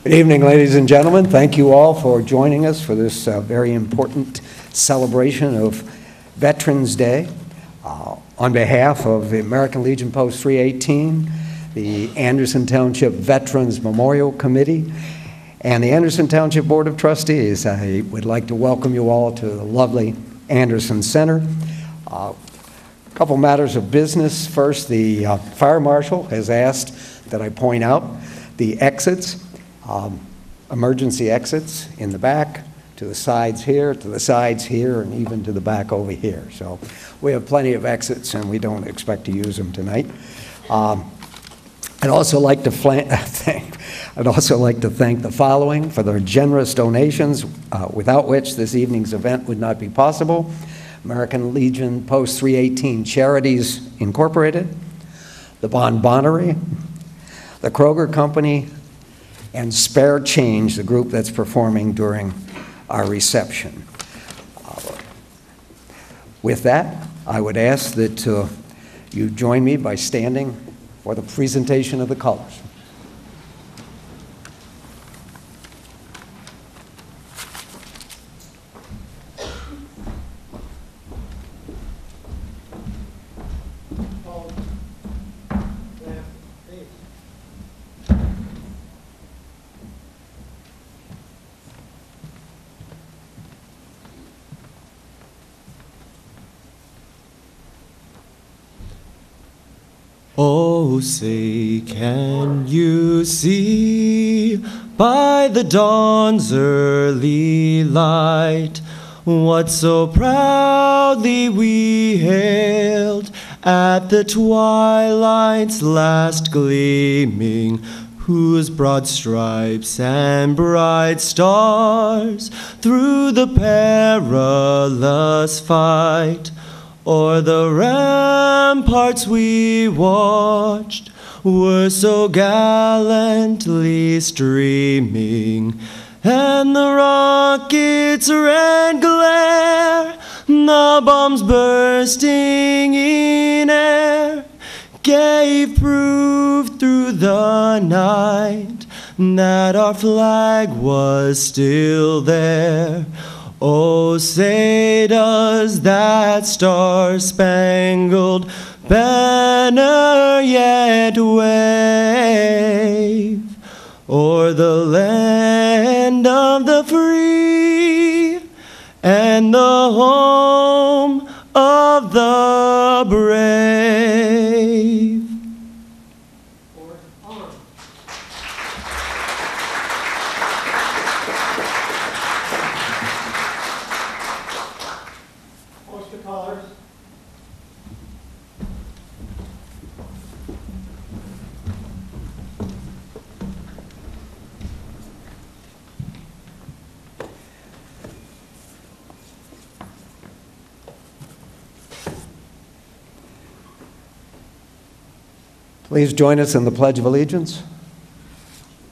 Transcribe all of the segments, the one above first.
Good evening, ladies and gentlemen. Thank you all for joining us for this very important celebration of Veterans Day. On behalf of the American Legion Post 318, the Anderson Township Veterans Memorial Committee, and the Anderson Township Board of Trustees, I would like to welcome you all to the lovely Anderson Center. A couple matters of business. First, the fire marshal has asked that I point out the exits, emergency exits in the back, to the sides here, and even to the back over here. So we have plenty of exits, and we don't expect to use them tonight. I'd also like to thank the following for their generous donations, without which this evening's event would not be possible: American Legion Post 318 Charities Incorporated, the Bon Bonnery, the Kroger Company, and Spare Change, the group that's performing during our reception. With that, I would ask that you join me by standing for the presentation of the colors. Oh, say, can you see by the dawn's early light what so proudly we hailed at the twilight's last gleaming, whose broad stripes and bright stars through the perilous fight o'er the ramparts we watched were so gallantly streaming, and the rocket's red glare, the bombs bursting in air, gave proof through the night that our flag was still there. Oh, say does that star-spangled banner yet wave o'er the land of the free and the home of the brave? Please join us in the Pledge of Allegiance.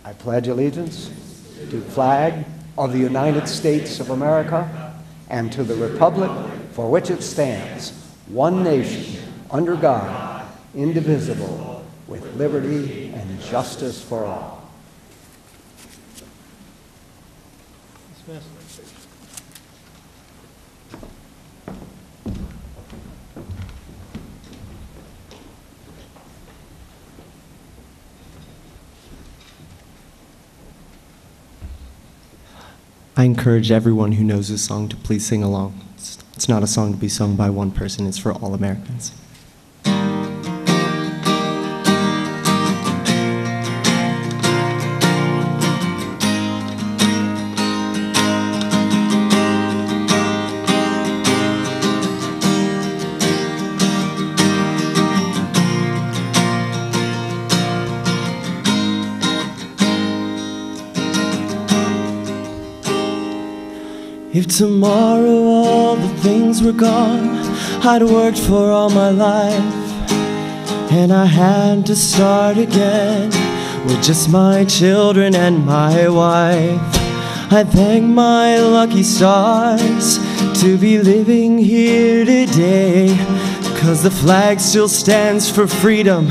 I pledge allegiance to the flag of the United States of America and to the republic for which it stands, one nation, under God, indivisible, with liberty and justice for all. I encourage everyone who knows this song to please sing along. It's not a song to be sung by one person, it's for all Americans. If tomorrow all the things were gone I'd worked for all my life, and I had to start again with just my children and my wife, I thank my lucky stars to be living here today, 'cause the flag still stands for freedom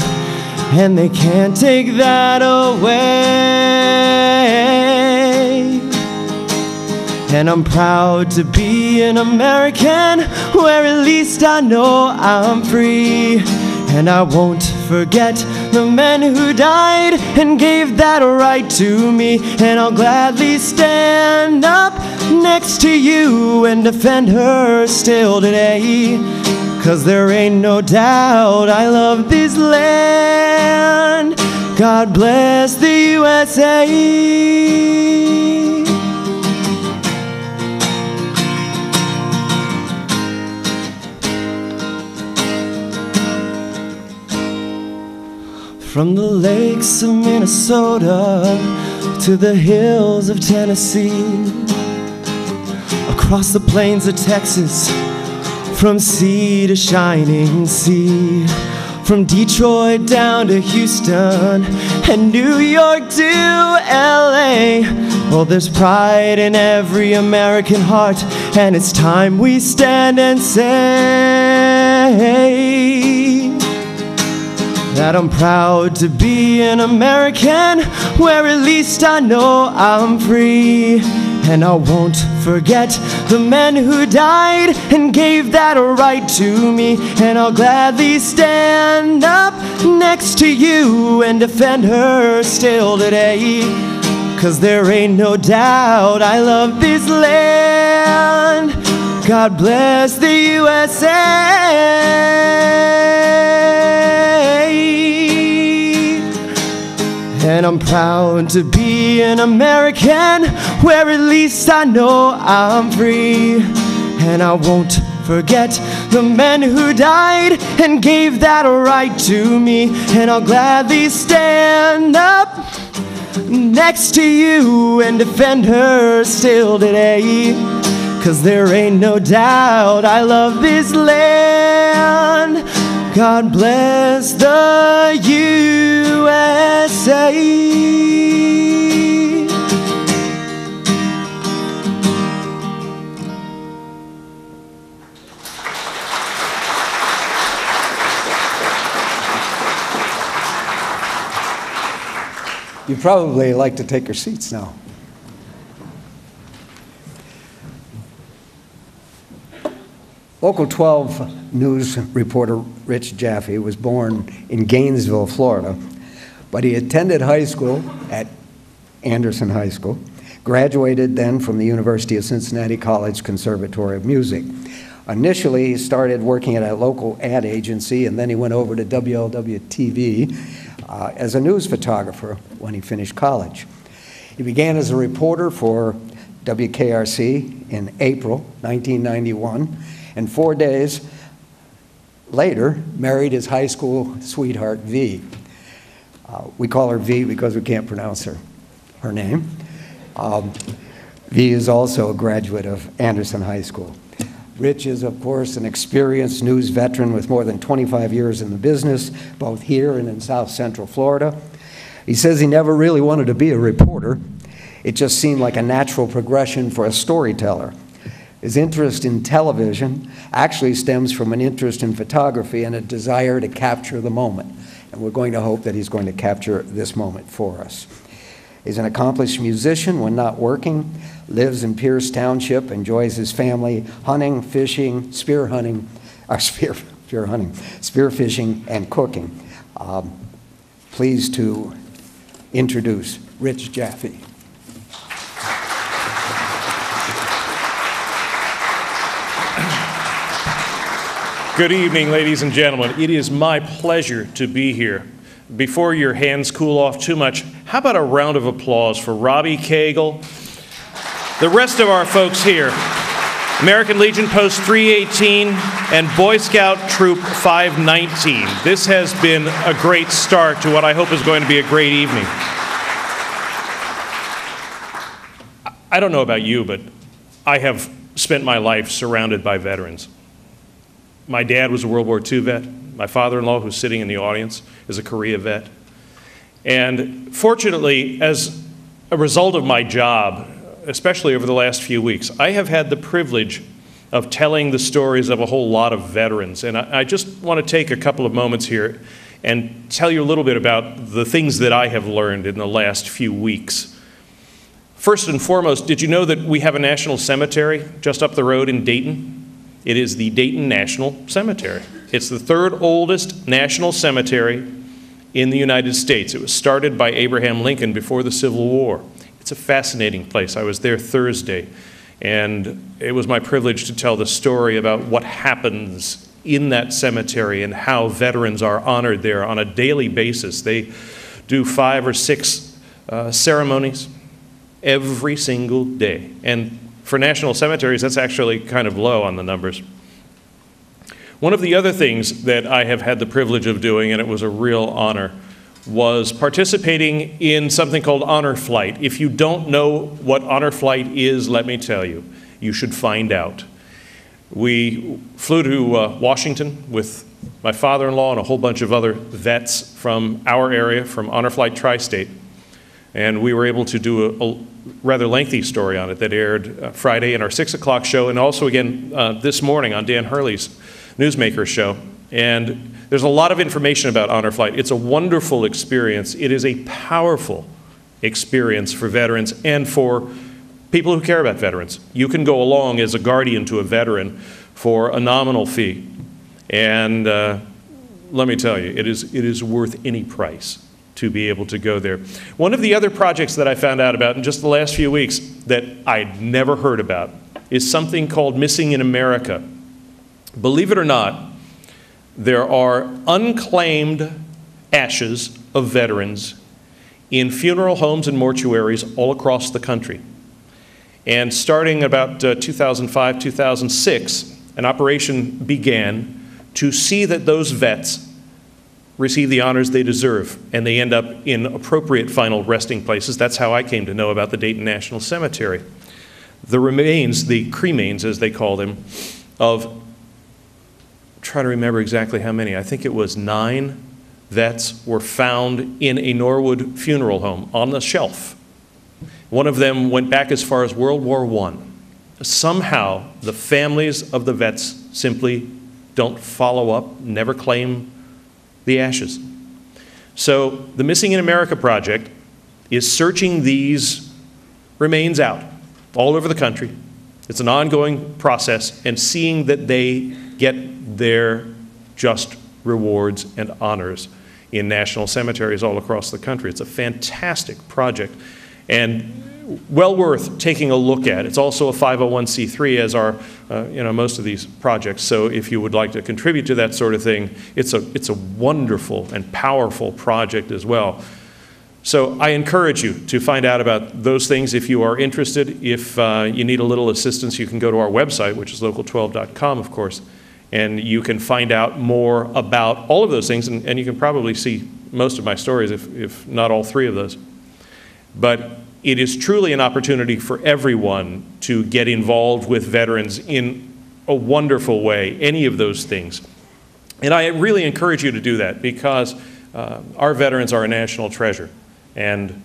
and they can't take that away. And I'm proud to be an American, where at least I know I'm free. And I won't forget the men who died and gave that right to me. And I'll gladly stand up next to you and defend her still today. 'Cause there ain't no doubt I love this land. God bless the USA. From the lakes of Minnesota to the hills of Tennessee, across the plains of Texas, from sea to shining sea, from Detroit down to Houston and New York to LA. Well, there's pride in every American heart, and it's time we stand and say that I'm proud to be an American, where at least I know I'm free. And I won't forget the men who died and gave that right to me. And I'll gladly stand up next to you and defend her still today. 'Cause there ain't no doubt I love this land. God bless the USA. And I'm proud to be an American, where at least I know I'm free. And I won't forget the men who died and gave that right to me. And I'll gladly stand up next to you and defend her still today. 'Cause there ain't no doubt I love this land. God bless the USA. You'd probably like to take your seats now. Local 12 news reporter Rich Jaffe was born in Gainesville, Florida, but he attended high school at Anderson High School, graduated then from the University of Cincinnati College Conservatory of Music. Initially, he started working at a local ad agency, and then he went over to WLW-TV as a news photographer when he finished college. He began as a reporter for WKRC in April 1991, and 4 days later married his high school sweetheart, V. We call her V because we can't pronounce her name. V is also a graduate of Anderson High School. Rich is, of course, an experienced news veteran with more than 25 years in the business, both here and in South Central Florida. He says he never really wanted to be a reporter. It just seemed like a natural progression for a storyteller. His interest in television actually stems from an interest in photography and a desire to capture the moment. And we're going to hope that he's going to capture this moment for us. He's an accomplished musician when not working, lives in Pierce Township, enjoys his family hunting, fishing, spear fishing, and cooking. Pleased to introduce Rich Jaffe. Good evening, ladies and gentlemen. It is my pleasure to be here. Before your hands cool off too much, how about a round of applause for Robbie Cagle, the rest of our folks here, American Legion Post 318 and Boy Scout Troop 519. This has been a great start to what I hope is going to be a great evening. I don't know about you, but I have spent my life surrounded by veterans. My dad was a World War II vet. My father-in-law, who's sitting in the audience, is a Korea vet. And fortunately, as a result of my job, especially over the last few weeks, I have had the privilege of telling the stories of a whole lot of veterans. And I just want to take a couple of moments here and tell you a little bit about the things that I have learned in the last few weeks. First and foremost, did you know that we have a national cemetery just up the road in Dayton? It is the Dayton National Cemetery. It's the third oldest national cemetery in the United States. It was started by Abraham Lincoln before the Civil War. It's a fascinating place. I was there Thursday, and it was my privilege to tell the story about what happens in that cemetery and how veterans are honored there on a daily basis. They do 5 or 6 ceremonies every single day. And for national cemeteries, that's actually kind of low on the numbers. One of the other things that I have had the privilege of doing, and it was a real honor, was participating in something called Honor Flight. If you don't know what Honor Flight is, let me tell you, you should find out. We flew to Washington with my father-in-law and a whole bunch of other vets from our area, from Honor Flight Tri-State, and we were able to do a rather lengthy story on it that aired Friday in our 6 o'clock show, and also again this morning on Dan Hurley's Newsmaker show. And there's a lot of information about Honor Flight. It's a wonderful experience. It is a powerful experience for veterans and for people who care about veterans. You can go along as a guardian to a veteran for a nominal fee. And let me tell you, it is worth any price to be able to go there. One of the other projects that I found out about in just the last few weeks that I'd never heard about is something called Missing in America. Believe it or not, there are unclaimed ashes of veterans in funeral homes and mortuaries all across the country. And starting about 2005, 2006, an operation began to see that those vets receive the honors they deserve, and they end up in appropriate final resting places. That's how I came to know about the Dayton National Cemetery. The remains, the cremains as they call them, of, try to remember exactly how many, I think it was 9 vets were found in a Norwood funeral home on the shelf. One of them went back as far as World War I. Somehow, the families of the vets simply don't follow up, never claim the ashes. So the Missing in America Project is searching these remains out all over the country. It's an ongoing process, and seeing that they get their just rewards and honors in national cemeteries all across the country. It's a fantastic project and well worth taking a look at. It's also a 501c3, as are most of these projects. So if you would like to contribute to that sort of thing, it's a wonderful and powerful project as well. So I encourage you to find out about those things if you are interested. If you need a little assistance, you can go to our website, which is local12.com, of course, and you can find out more about all of those things, and you can probably see most of my stories, if not all 3 of those. But it is truly an opportunity for everyone to get involved with veterans in a wonderful way, any of those things. And I really encourage you to do that, because our veterans are a national treasure, and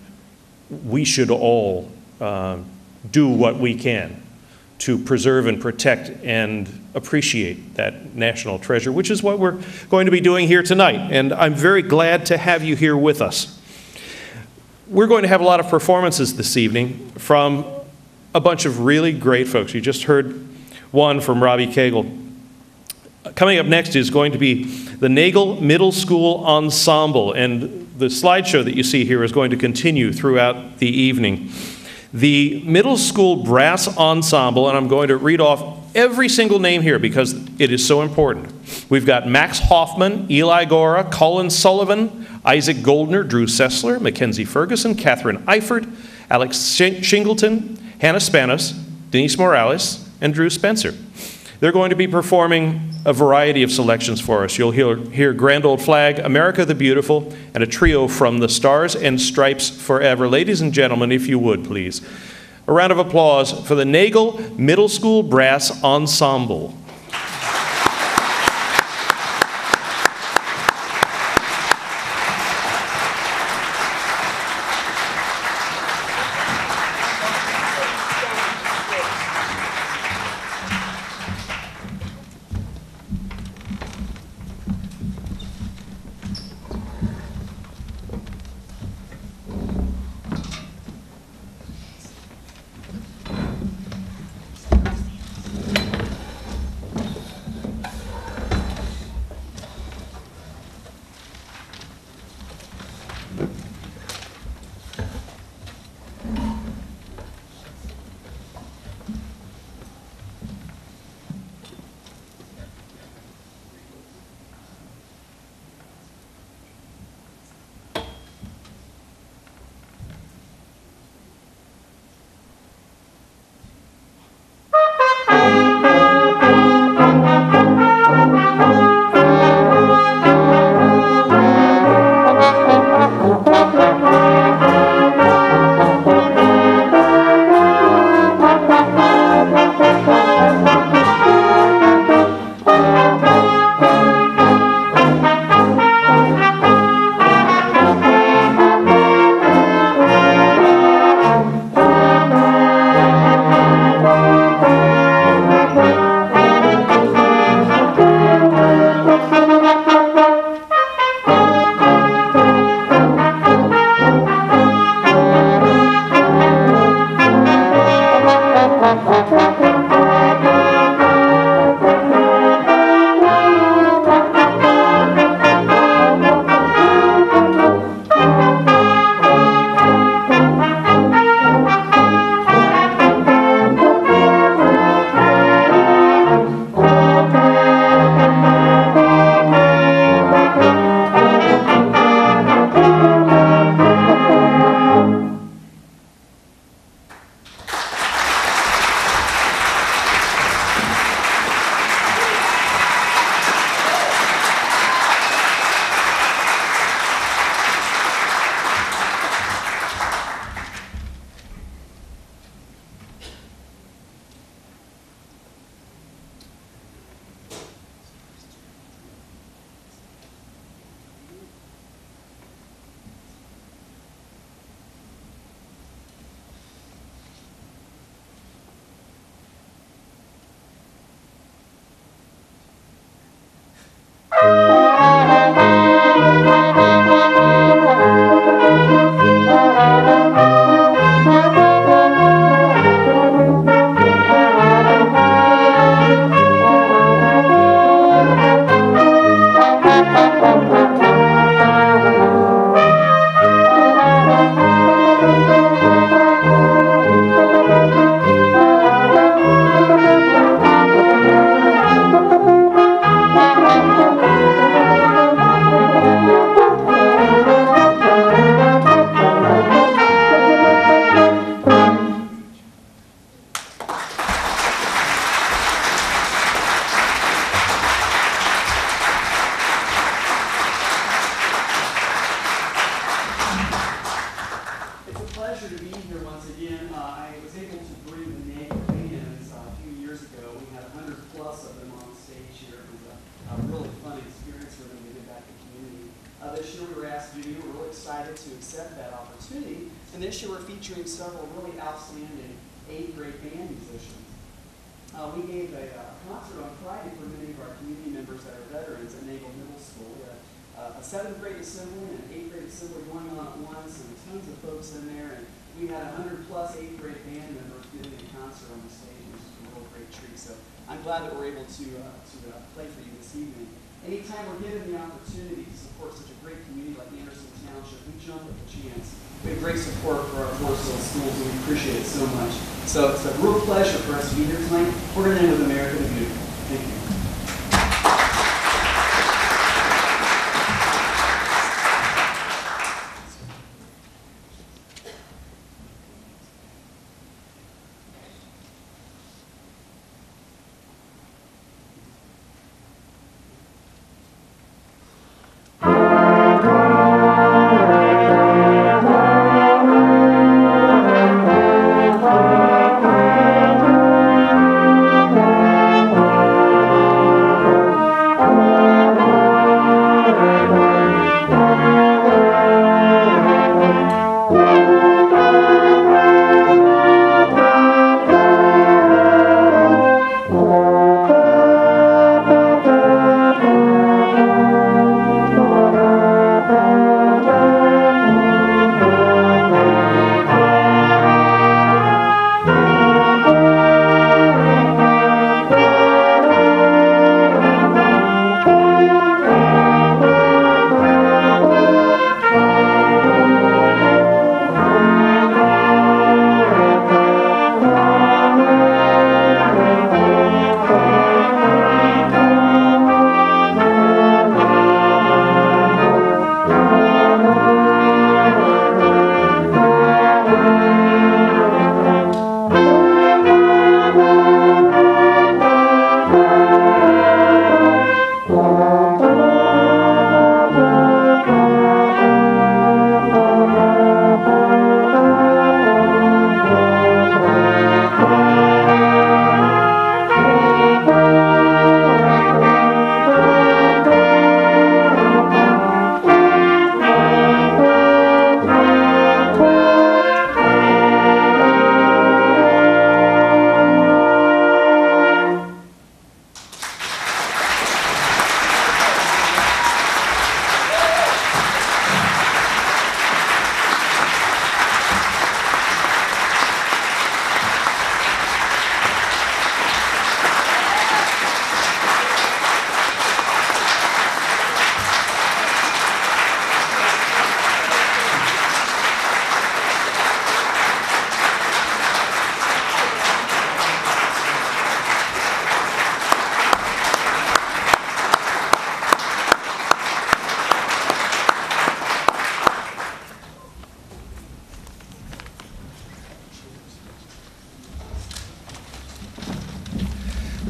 we should all do what we can to preserve and protect and appreciate that national treasure, which is what we're going to be doing here tonight. And I'm very glad to have you here with us. We're going to have a lot of performances this evening from a bunch of really great folks. You just heard one from Robbie Cagle. Coming up next is going to be the Nagel Middle School Ensemble, and the slideshow that you see here is going to continue throughout the evening. The Middle School Brass Ensemble, and I'm going to read off every single name here because it is so important. We've got Max Hoffman, Eli Gora, Colin Sullivan, Isaac Goldner, Drew Sessler, Mackenzie Ferguson, Catherine Eifert, Alex Shingleton, Hannah Spanos, Denise Morales, and Drew Spencer. They're going to be performing a variety of selections for us. You'll hear Grand Old Flag, America the Beautiful, and a trio from the Stars and Stripes Forever. Ladies and gentlemen, if you would, please, a round of applause for the Nagel Middle School Brass Ensemble. really fun experience for them to give back to the community. This year we were asked to do, we're really excited to accept that opportunity. And this year we're featuring several really outstanding 8th grade band musicians. We gave a concert on Friday for many of our community members that are veterans at Naval Middle School. We had a 7th grade assembly and an 8th grade assembly going on at once, and tons of folks in there. And we had 100+ 8th grade band members giving a concert on the stage, which is a real great treat. So I'm glad that we're able to play for you this evening. Anytime we're given the opportunity to support such a great community like Anderson Township, we jump at the chance. We have great support for our Forest schools, and we appreciate it so much. So it's a real pleasure for us to be here tonight. We're going to end with America the Beautiful. Thank you.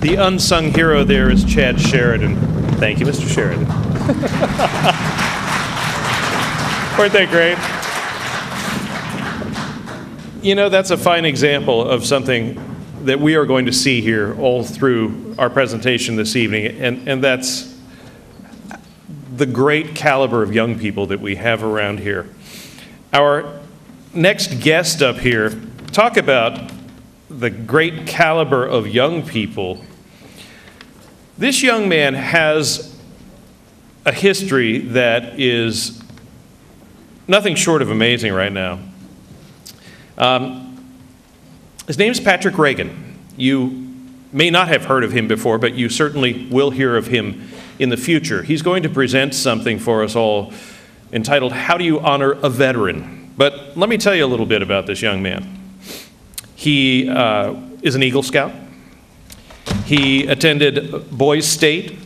The unsung hero there is Chad Sheridan. Thank you, Mr. Sheridan. Weren't they great? You know, that's a fine example of something that we are going to see here all through our presentation this evening, and that's the great caliber of young people that we have around here. Our next guest up here, talk about the great caliber of young people. This young man has a history that is nothing short of amazing right now. His name is Patrick Reagan. You may not have heard of him before, but you certainly will hear of him in the future. He's going to present something for us all entitled, How Do You Honor a Veteran? But let me tell you a little bit about this young man. He is an Eagle Scout. He attended Boys State.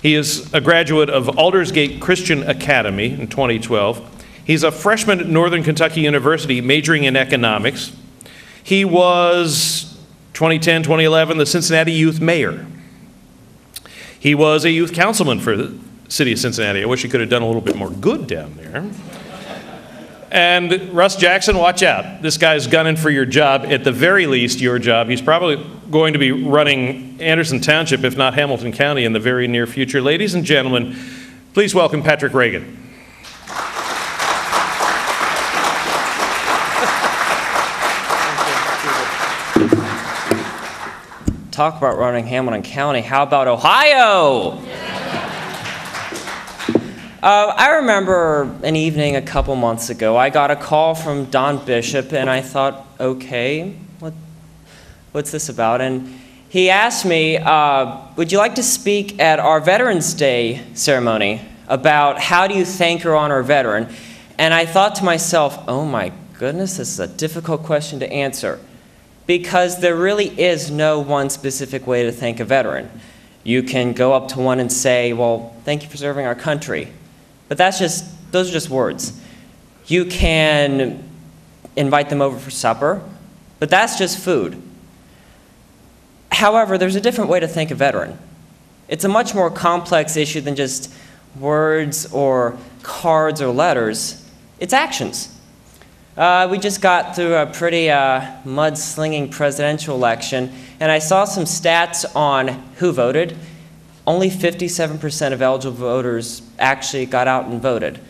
He is a graduate of Aldersgate Christian Academy in 2012. He's a freshman at Northern Kentucky University majoring in economics. He was, 2010, 2011, the Cincinnati Youth Mayor. He was a youth councilman for the city of Cincinnati. I wish he could have done a little bit more good down there. And Russ Jackson, watch out. This guy's gunning for your job, at the very least your job. He's probably going to be running Anderson Township, if not Hamilton County, in the very near future. Ladies and gentlemen, please welcome Patrick Reagan. Talk about running Hamilton County. How about Ohio? I remember an evening a couple months ago, I got a call from Don Bishop, and I thought, okay, what's this about? And he asked me, would you like to speak at our Veterans Day ceremony about how do you thank or honor a veteran? And I thought to myself, oh my goodness, this is a difficult question to answer, because there really is no one specific way to thank a veteran. You can go up to one and say, well, thank you for serving our country. But those are just words. You can invite them over for supper, but that's just food. However, there's a different way to thank a veteran. It's a much more complex issue than just words or cards or letters. It's actions. We just got through a pretty mudslinging presidential election, and I saw some stats on who voted. Only 57% of eligible voters actually got out and voted.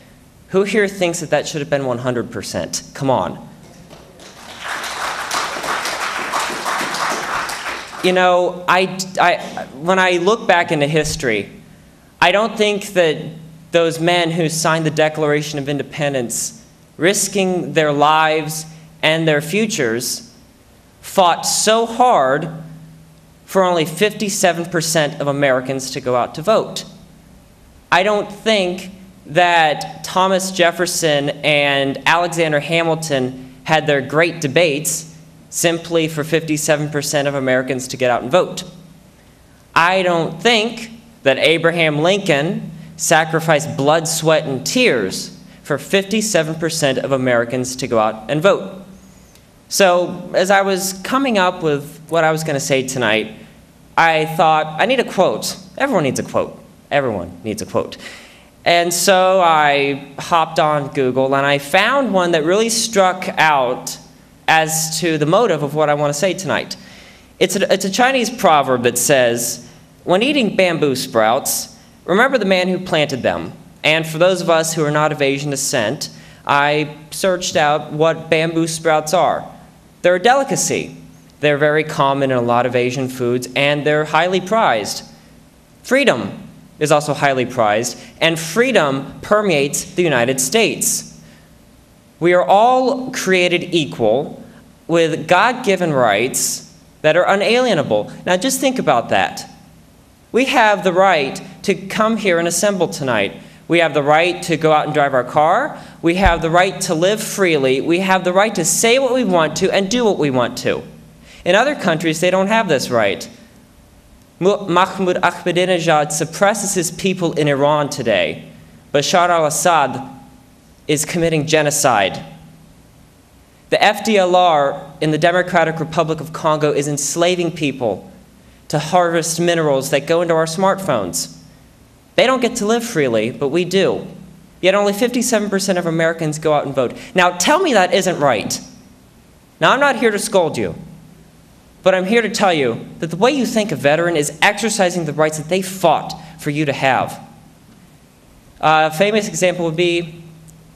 Who here thinks that that should have been 100%? Come on. You know, when I look back into history, I don't think that those men who signed the Declaration of Independence, risking their lives and their futures, fought so hard for only 57% of Americans to go out to vote. I don't think that Thomas Jefferson and Alexander Hamilton had their great debates simply for 57% of Americans to get out and vote. I don't think that Abraham Lincoln sacrificed blood, sweat, and tears for 57% of Americans to go out and vote. So as I was coming up with what I was going to say tonight, I thought, I need a quote. Everyone needs a quote. Everyone needs a quote. And so I hopped on Google, and I found one that really struck out as to the motive of what I want to say tonight. It's a Chinese proverb that says, when eating bamboo sprouts, remember the man who planted them. And for those of us who are not of Asian descent, I searched out what bamboo sprouts are. They're a delicacy. They're very common in a lot of Asian foods, and they're highly prized. Freedom is also highly prized, and freedom permeates the United States. We are all created equal with God-given rights that are unalienable. Now just think about that. We have the right to come here and assemble tonight. We have the right to go out and drive our car. We have the right to live freely. We have the right to say what we want to and do what we want to. In other countries, they don't have this right. Mahmoud Ahmadinejad suppresses his people in Iran today. Bashar al-Assad is committing genocide. The FDLR in the Democratic Republic of Congo is enslaving people to harvest minerals that go into our smartphones. They don't get to live freely, but we do. Yet only 57% of Americans go out and vote. Now tell me that isn't right. Now I'm not here to scold you, but I'm here to tell you that the way you think a veteran is exercising the rights that they fought for you to have. A famous example would be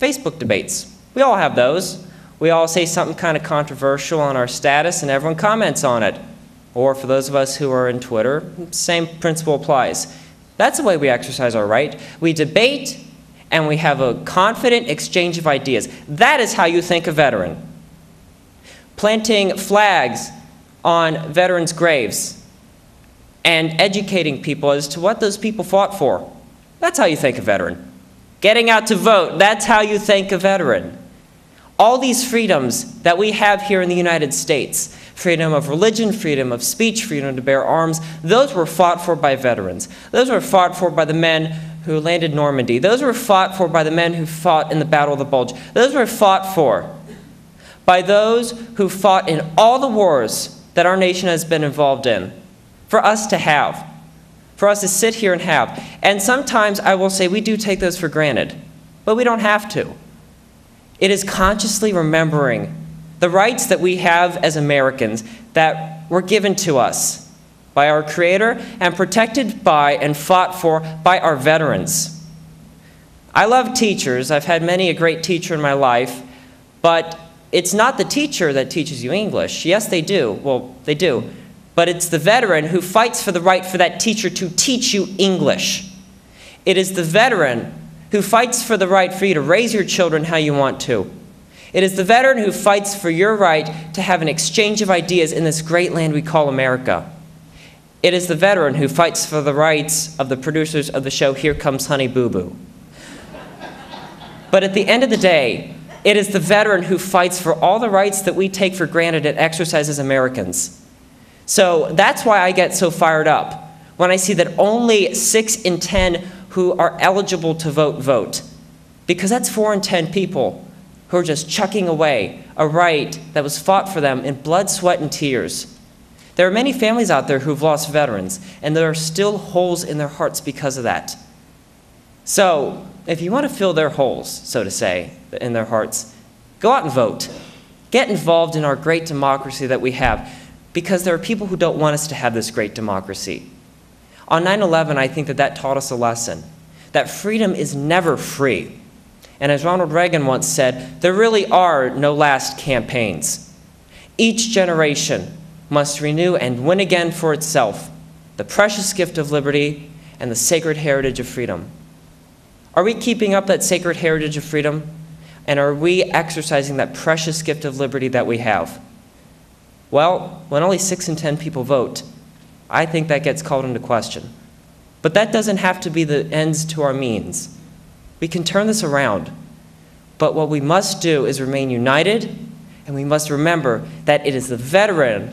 Facebook debates. We all have those. We all say something kind of controversial on our status and everyone comments on it. Or for those of us who are in Twitter, same principle applies. That's the way we exercise our right. We debate and we have a confident exchange of ideas. That is how you think a veteran. Planting flags on veterans' graves and educating people as to what those people fought for. That's how you think a veteran. Getting out to vote, that's how you think a veteran. All these freedoms that we have here in the United States, freedom of religion, freedom of speech, freedom to bear arms, those were fought for by veterans. Those were fought for by the men who landed Normandy. Those were fought for by the men who fought in the Battle of the Bulge. Those were fought for by those who fought in all the wars that our nation has been involved in, for us to have, for us to sit here and have. And sometimes I will say we do take those for granted, but we don't have to. It is consciously remembering the rights that we have as Americans that were given to us by our Creator and protected by and fought for by our veterans. I love teachers. I've had many a great teacher in my life, but it's not the teacher that teaches you English. Yes, they do. Well, they do. But it's the veteran who fights for the right for that teacher to teach you English. It is the veteran who fights for the right for you to raise your children how you want to. It is the veteran who fights for your right to have an exchange of ideas in this great land we call America. It is the veteran who fights for the rights of the producers of the show Here Comes Honey Boo Boo. But at the end of the day, it is the veteran who fights for all the rights that we take for granted and exercise as Americans. So that's why I get so fired up when I see that only 6 in 10 who are eligible to vote, vote. Because that's 4 in 10 people who are just chucking away a right that was fought for them in blood, sweat, and tears. There are many families out there who've lost veterans, and there are still holes in their hearts because of that. So, if you want to fill their holes, so to say, in their hearts, go out and vote. Get involved in our great democracy that we have, because there are people who don't want us to have this great democracy. On 9/11, I think that taught us a lesson, that freedom is never free. And as Ronald Reagan once said, there really are no last campaigns. Each generation must renew and win again for itself the precious gift of liberty and the sacred heritage of freedom. Are we keeping up that sacred heritage of freedom? And are we exercising that precious gift of liberty that we have? Well, when only 6 in 10 people vote, I think that gets called into question. But that doesn't have to be the ends to our means. We can turn this around. But what we must do is remain united, and we must remember that it is the veteran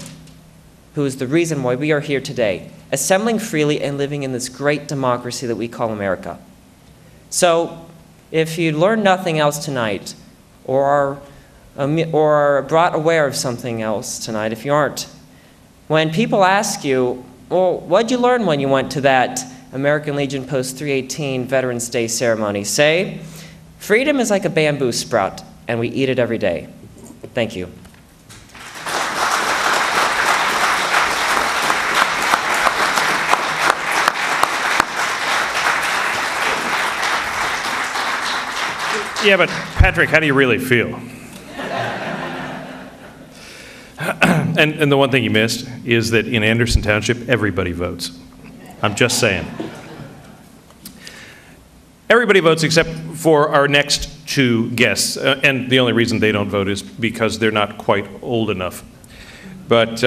who is the reason why we are here today, assembling freely and living in this great democracy that we call America. So, if you learn nothing else tonight, or are brought aware of something else tonight, if you aren't, when people ask you, well, what'd you learn when you went to that American Legion Post 318 Veterans Day ceremony? Say, freedom is like a bamboo sprout, and we eat it every day. Thank you. Yeah, but Patrick, how do you really feel? And the one thing you missed is that in Anderson Township, everybody votes. I'm just saying. Everybody votes except for our next 2 guests. And the only reason they don't vote is because they're not quite old enough. But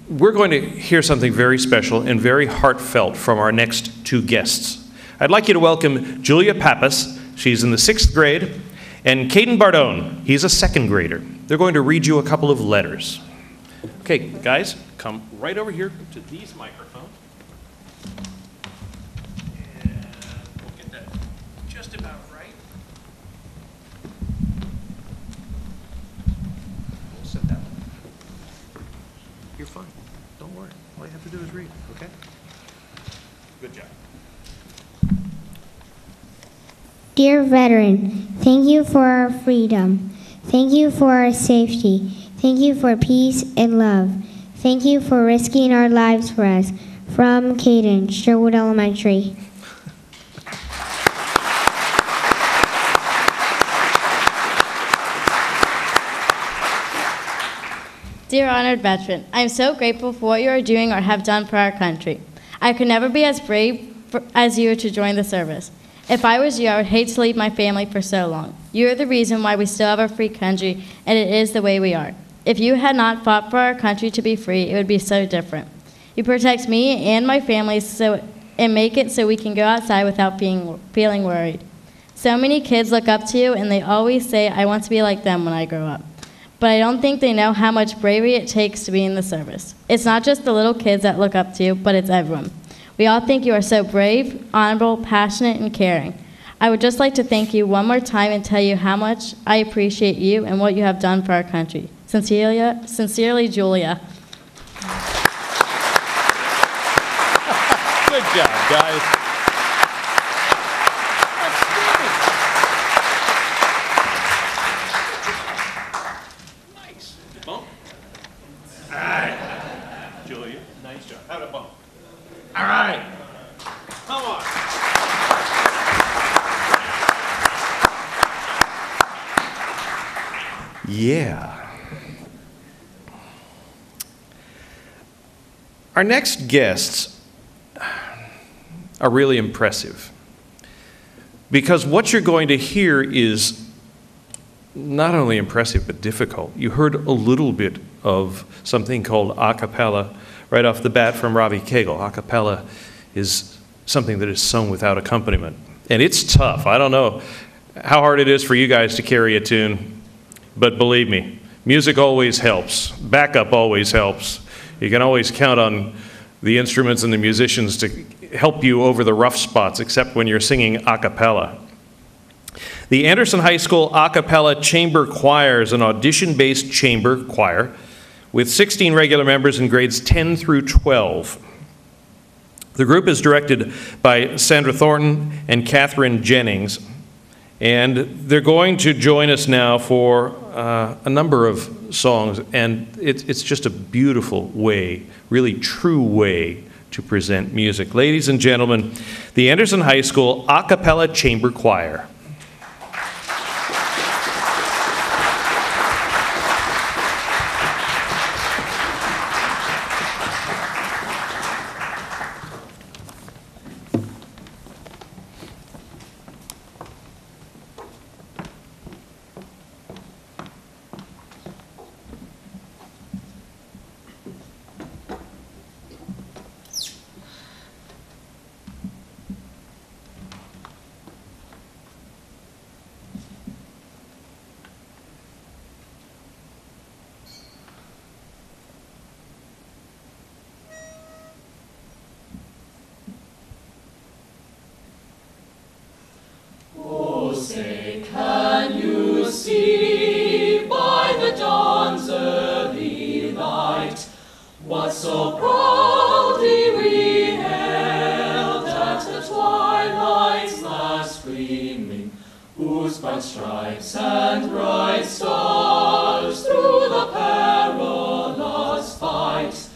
we're going to hear something very special and very heartfelt from our next 2 guests. I'd like you to welcome Julia Pappas. She's in the 6th grade. And Caden Bardone. He's a 2nd grader. They're going to read you a couple of letters. Okay, guys, come right over here to these microphones. And we'll get that just about right. We'll set that one. You're fine. Don't worry. All you have to do is read, okay? Good job. Dear veteran, thank you for our freedom. Thank you for our safety. Thank you for peace and love. Thank you for risking our lives for us. From Caden, Sherwood Elementary. Dear honored veteran, I am so grateful for what you are doing or have done for our country. I could never be as brave as you to join the service. If I was you, I would hate to leave my family for so long. You are the reason why we still have a free country, and it is the way we are. If you had not fought for our country to be free, it would be so different. You protect me and my family and make it so we can go outside without feeling worried. So many kids look up to you, and they always say, I want to be like them when I grow up. But I don't think they know how much bravery it takes to be in the service. It's not just the little kids that look up to you, but it's everyone. We all think you are so brave, honorable, passionate, and caring. I would just like to thank you one more time and tell you how much I appreciate you and what you have done for our country. Sincerely, Julia. Good job, guys. Yeah. Our next guests are really impressive because what you're going to hear is not only impressive but difficult. You heard a little bit of something called a cappella right off the bat from Robbie Cagle. A cappella is something that is sung without accompaniment, and it's tough. I don't know how hard it is for you guys to carry a tune, but believe me, music always helps. Backup always helps. You can always count on the instruments and the musicians to help you over the rough spots, except when you're singing a cappella. The Anderson High School A Cappella Chamber Choir is an audition-based chamber choir with 16 regular members in grades 10 through 12. The group is directed by Sandra Thornton and Catherine Jennings, and they're going to join us now for a number of songs, and it's just a beautiful way, really true way to present music. Ladies and gentlemen, the Anderson High School A Cappella Chamber Choir. Say, can you see by the dawn's early light what so proudly we hailed at the twilight's last gleaming, whose bright stripes and bright stars through the perilous fight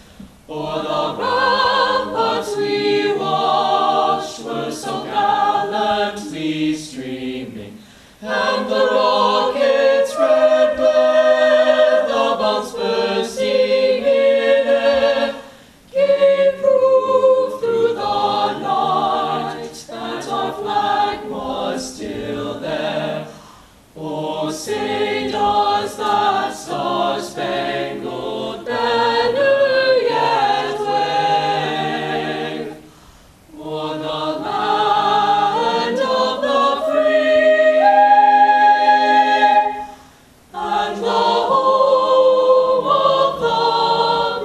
o'er the ramparts we watched were so gallantly streaming, and the rocket's red glare, the bombs bursting in air, gave proof through the night that our flag was still there. Oh, say does that star-spangled banner yet wave o'er the land of the free and the home of the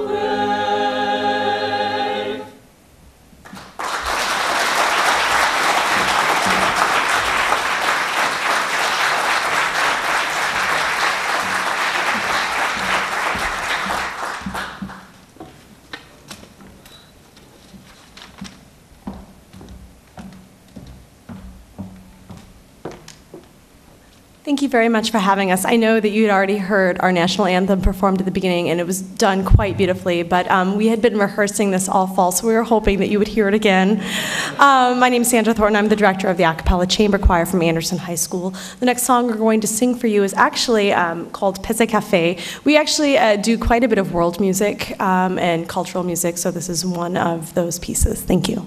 brave? Thank you very much for having us. I know that you had already heard our national anthem performed at the beginning, and it was done quite beautifully, but we had been rehearsing this all fall, so we were hoping that you would hear it again. My name is Sandra Thornton. I'm the director of the A Cappella Chamber Choir from Anderson High School. The next song we're going to sing for you is actually called Pezze Cafe. We actually do quite a bit of world music and cultural music, so this is one of those pieces. Thank you.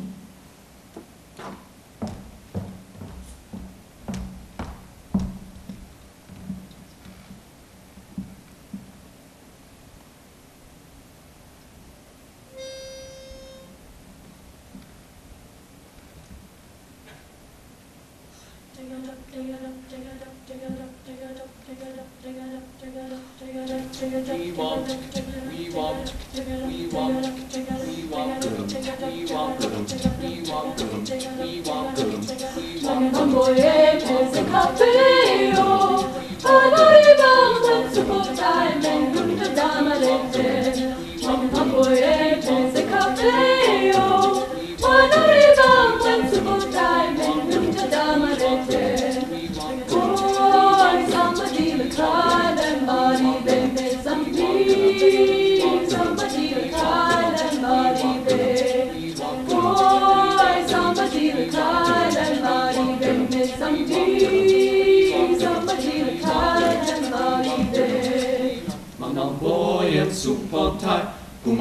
Somebody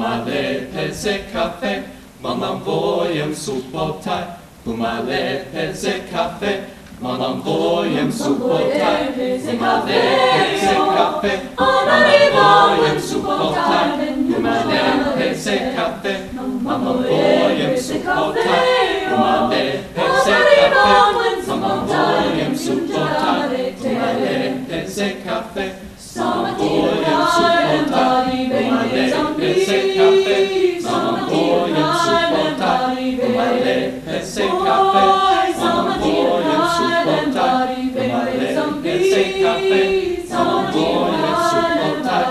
Pumale peze cafe, manam vojem subotaj. Pumale peze cafe, manam vojem subotaj. Pumale peze cafe, manam vojem subotaj. Pumale peze cafe, manam vojem subotaj. Pumale peze cafe, manam vojem subotaj. Pumale peze cafe, manam vojem subotaj. Pumale peze cafe, manam vojem subotaj. Pumale peze cafe, manam vojem subotaj. Pumale peze cafe, manam vojem subotaj.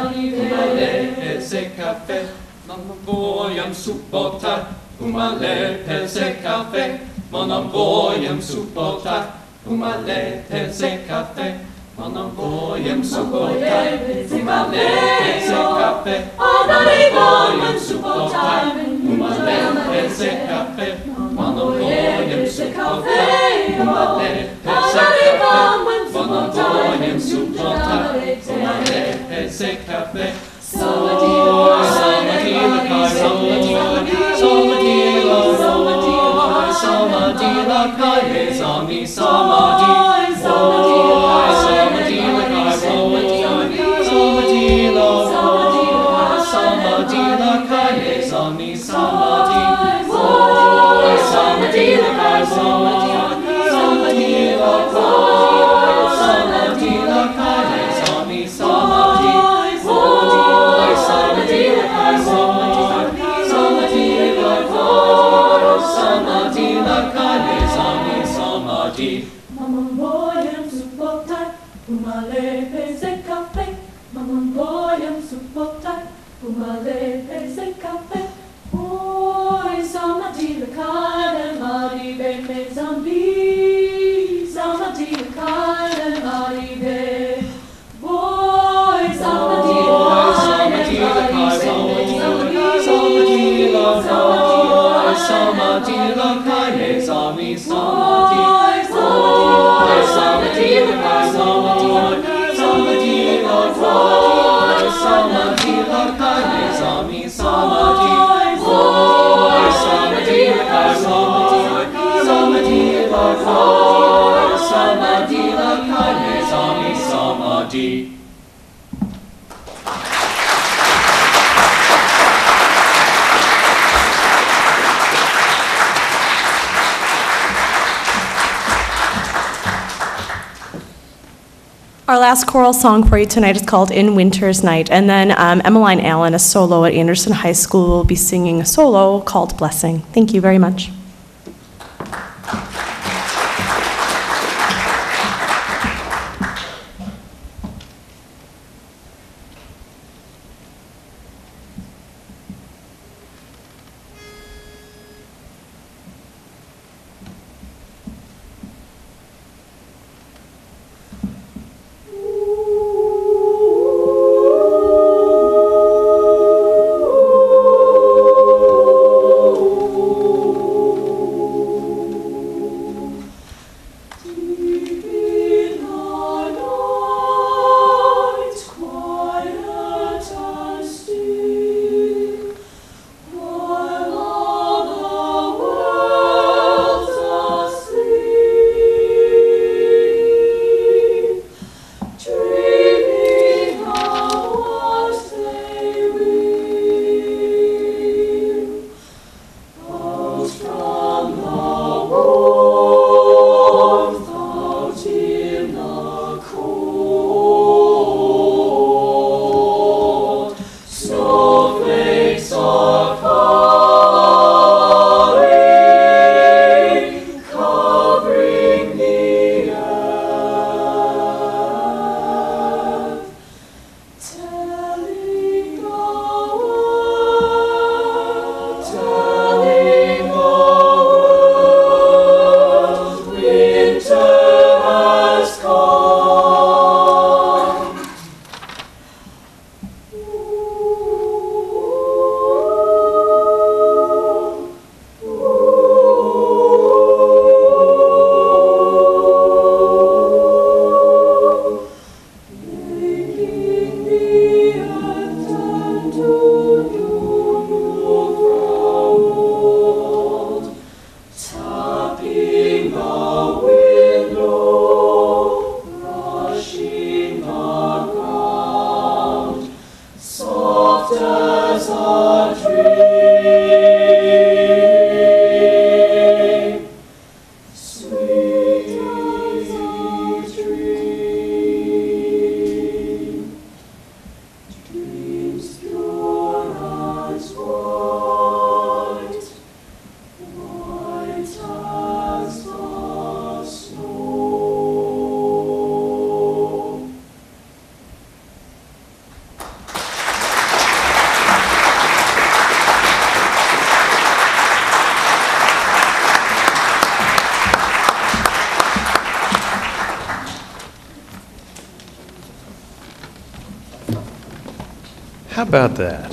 Pumale peze cafe, manam vojem subotaj. Pumale peze cafe, manam vojem subotaj. Pumale peze cafe, manam vojem subotaj. Pumale peze cafe, manam vojem subotaj. Pumale peze cafe, manam vojem subotaj. Pumale peze cafe, manam vojem subotaj. Pumale peze cafe, Samadila kai Samadila kai Sami Samadi Samadila kai Samadila kai Sami Samadi Samadila kai Samadila kai Sami Samadi Samadila kai Samadila kai Sami Samadi. Mamam vojem subotaj, pumale peze cafe. Mamam vojem subotaj, pumale peze cafe. Oi, Samadila kai mari be me zambi. Samadila kai mari be. Oi, Samadila kai Samadila kai Sami Samadi. Samadila kai Samadila kai Sami Samadi. Samadila kai Samadila kai Sami Samadi. Our last choral song for you tonight is called In Winter's Night, and then Emmeline Allen, a solo at Anderson High School, will be singing a solo called Blessing. Thank you very much. Ooh. the wind blow, brushing the ground, soft as a dream, sweet as a dream. Dreams pure as white, white as the snow. How about that?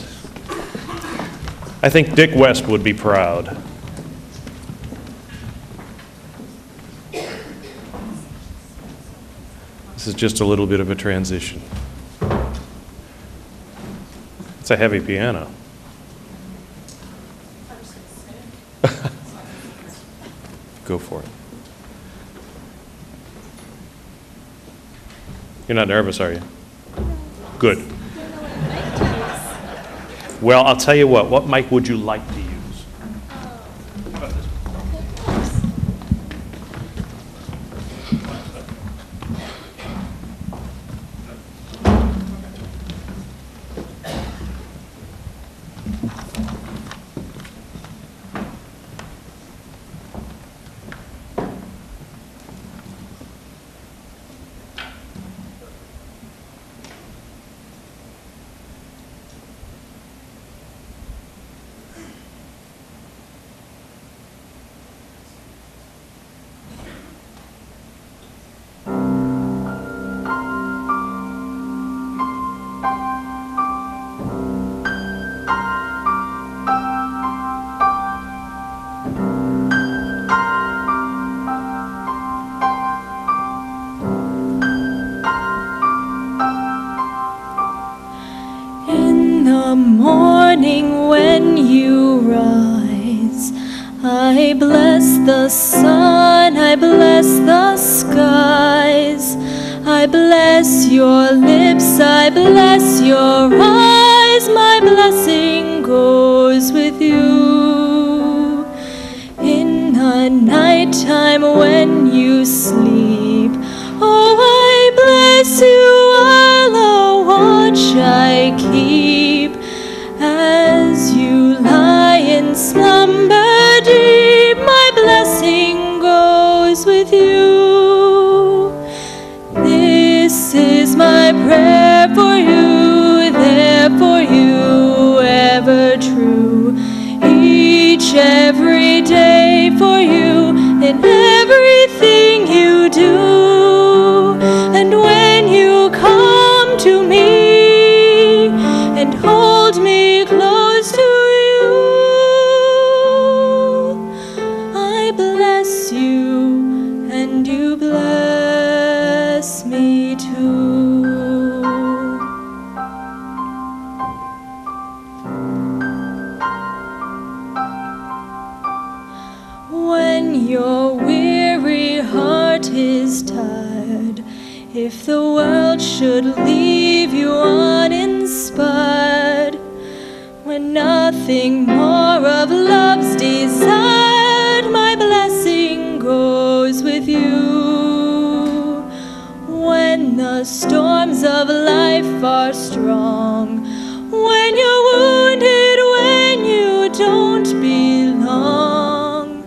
I think Dick West would be proud. This is just a little bit of a transition. It's a heavy piano. Go for it. You're not nervous, are you? Good. Well, I'll tell you what mic would you like to use? In the morning when you rise, I bless the sun, I bless the skies, I bless your lips, I bless your eyes, my blessing goes with you. In the nighttime when you sleep, oh, I bless you, I'll a watch I keep, as you lie in slumber deep, my blessing goes with you. This is my prayer for you, there for you, ever true, each every day for you, in everything you do. And when you come to me and hold me close to you, I bless you and you bless me too. When your weary heart is tired, if the world should leave you uninspired, when nothing more of love's desired, my blessing goes with you. When the storms of life are strong, when you're wounded, when you don't belong,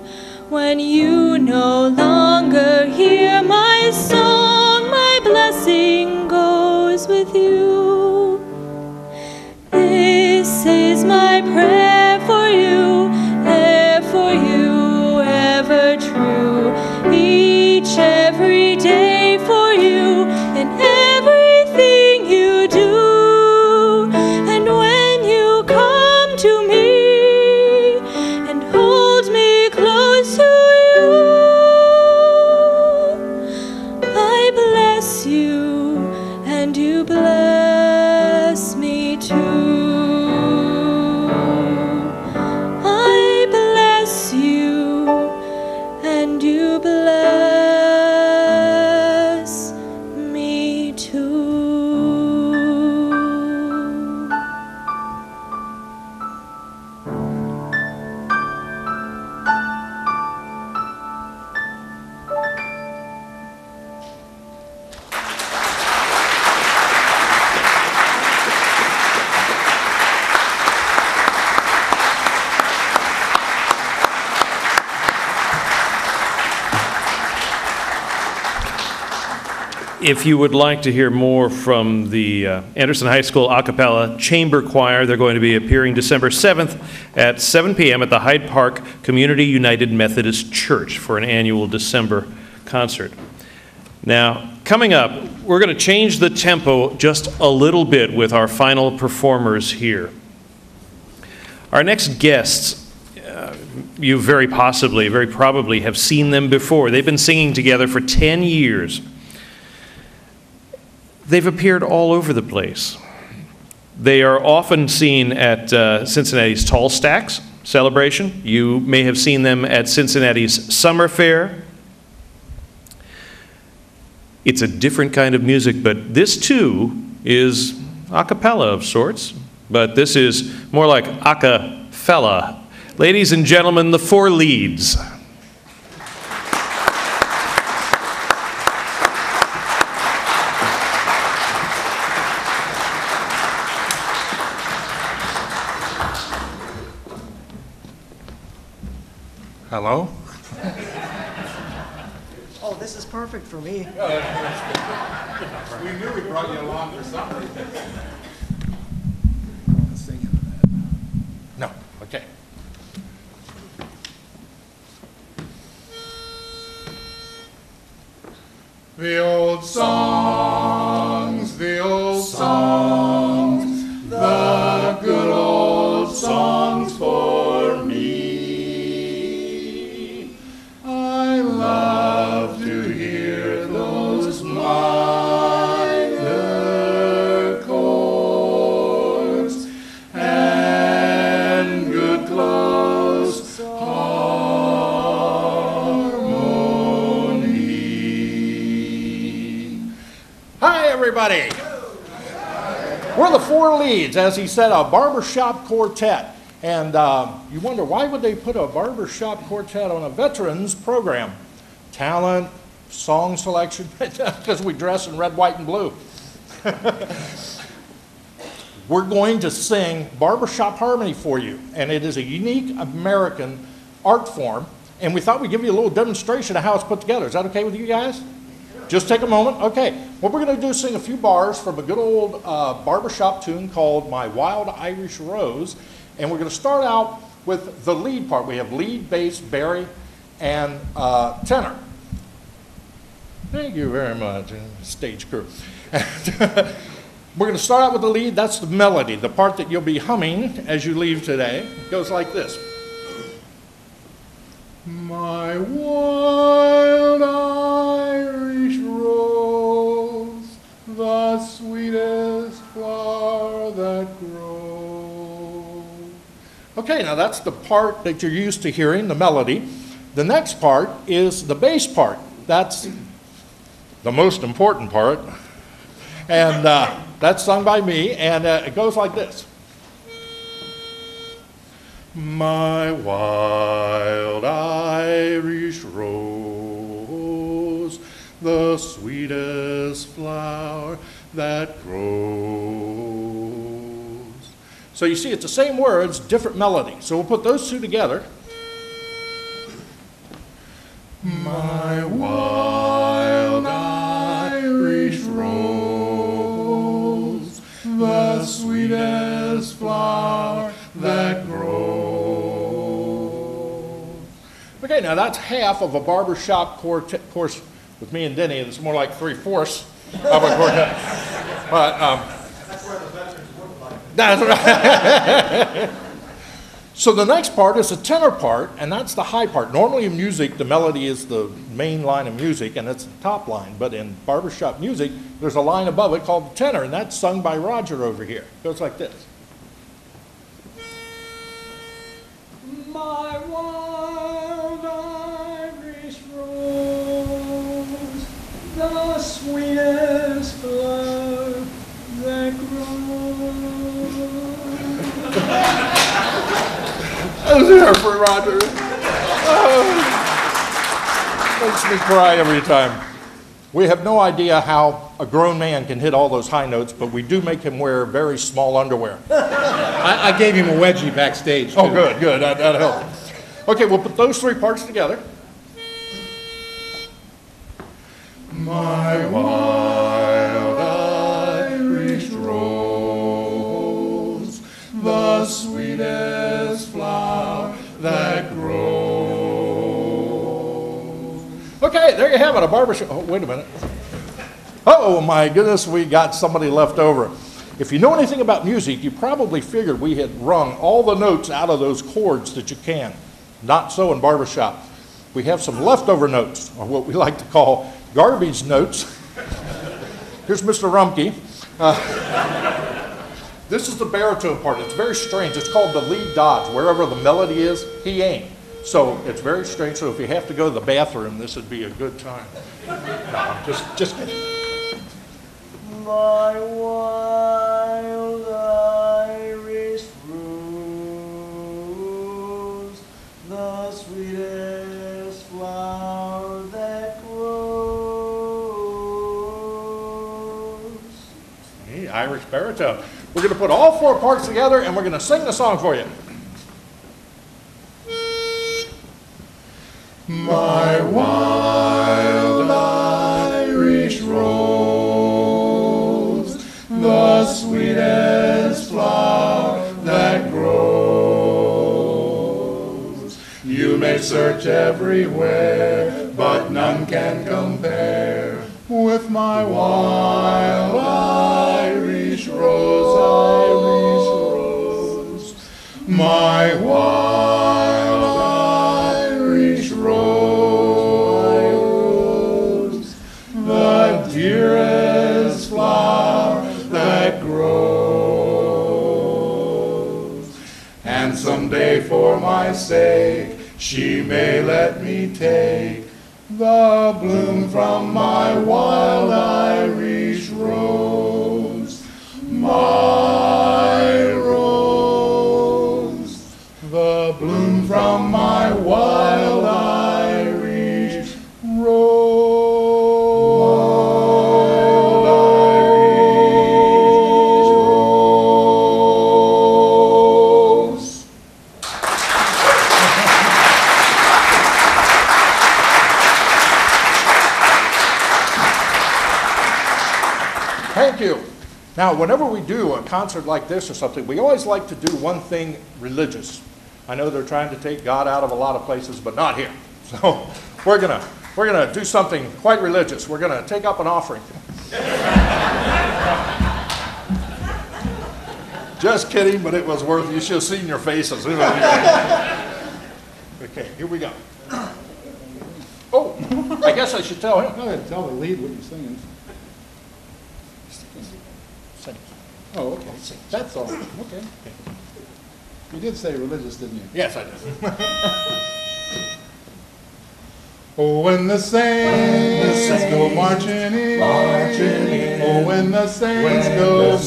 when you no longer hear my song, my blessing goes with you. This is my prayer for you, there for you, ever true, each every day for you, in everything you do. And when you come to me and hold me close to you, I bless you and you bless me too. I bless you and and you bless me too. If you would like to hear more from the Anderson High School a cappella chamber choir, they're going to be appearing December 7th at 7 p.m. at the Hyde Park Community United Methodist Church for an annual December concert. Now, coming up, we're going to change the tempo just a little bit with our final performers here. Our next guests, you very probably have seen them before. They've been singing together for 10 years. They've appeared all over the place. They are often seen at Cincinnati's Tall Stacks celebration. You may have seen them at Cincinnati's Summer Fair. It's a different kind of music, but this too is a cappella of sorts, but this is more like a-ca-fella. Ladies and gentlemen, the Four Leads. Hello? Oh, this is perfect for me. We knew we brought you along for something. No, okay. The old songs, the good old songs for me. I love to hear those minor chords and good close harmony. Hi, everybody. We're the Four Leads, as he said, a barbershop quartet. And you wonder, why would they put a barbershop quartet on a veterans program? Talent, song selection, because we dress in red, white, and blue. We're going to sing barbershop harmony for you, and it is a unique American art form, and we thought we'd give you a little demonstration of how it's put together. Is that okay with you guys? Just take a moment. Okay, what we're going to do is sing a few bars from a good old barbershop tune called My Wild Irish Rose. And we're going to start out with the lead part. We have lead, bass, bari, and tenor. Thank you very much, stage crew. We're going to start out with the lead. That's the melody, the part that you'll be humming as you leave today. It goes like this. My wild Irish rose, the sweetest flower that grows. Okay, now that's the part that you're used to hearing, the melody. The next part is the bass part. That's the most important part. And that's sung by me, and it goes like this. My wild Irish rose, the sweetest flower that grows. So you see, it's the same words, different melody. So we'll put those two together. My wild Irish rose, the sweetest flower that grows. Okay, now that's half of a barbershop quartet. Of course, with me and Denny, it's more like 3/4 of a quartet. But, that's where the veterans work like. That's right. So the next part is the tenor part, and that's the high part. Normally in music, the melody is the main line of music, and it's the top line. But in barbershop music, there's a line above it called the tenor, and that's sung by Roger over here. It goes like this. My wild Irish rose, the sweetest flower that grows. That was there for Roger. Makes me cry every time. We have no idea how a grown man can hit all those high notes, but we do make him wear very small underwear. I gave him a wedgie backstage. Oh, good, good. That helped. Okay, we'll put those three parts together. My wild Irish rose, the sweetest flower that grows. Okay, there you have it, a barbershop. Oh, wait a minute. Oh, my goodness, we got somebody left over. If you know anything about music, you probably figured we had wrung all the notes out of those chords that you can. Not so in barbershop. We have some leftover notes, or what we like to call garbage notes. Here's Mr. Rumpke. This is the baritone part. It's very strange. It's called the lead dodge. Wherever the melody is, he ain't. So it's very strange. So if you have to go to the bathroom, this would be a good time. No, just kidding. My wild Irish rose, the sweetest flower that grows. Hey, Irish baritone. We're going to put all four parts together and we're going to sing the song for you. My wild Irish rose, the sweetest flower that grows. You may search everywhere, but none can compare with my wild Irish rose, my wild Irish rose, the dearest flower that grows. And someday for my sake she may let me take the bloom from my wild Irish rose, my rose, the bloom from my wild Irish rose. Thank you. Now, whenever we do a concert like this or something, we always like to do one thing religious. I know they're trying to take God out of a lot of places, but not here. So we're gonna do something quite religious. We're gonna take up an offering. Just kidding, but it was worth it. You should have seen your faces. Okay, here we go. Oh, I guess I should tell him. Go ahead, tell the lead what you're singing. Sing. Oh, okay. That's all. Okay. You did say religious, didn't you? Yes, I did. Oh, when the saints go marching in, oh, when the saints go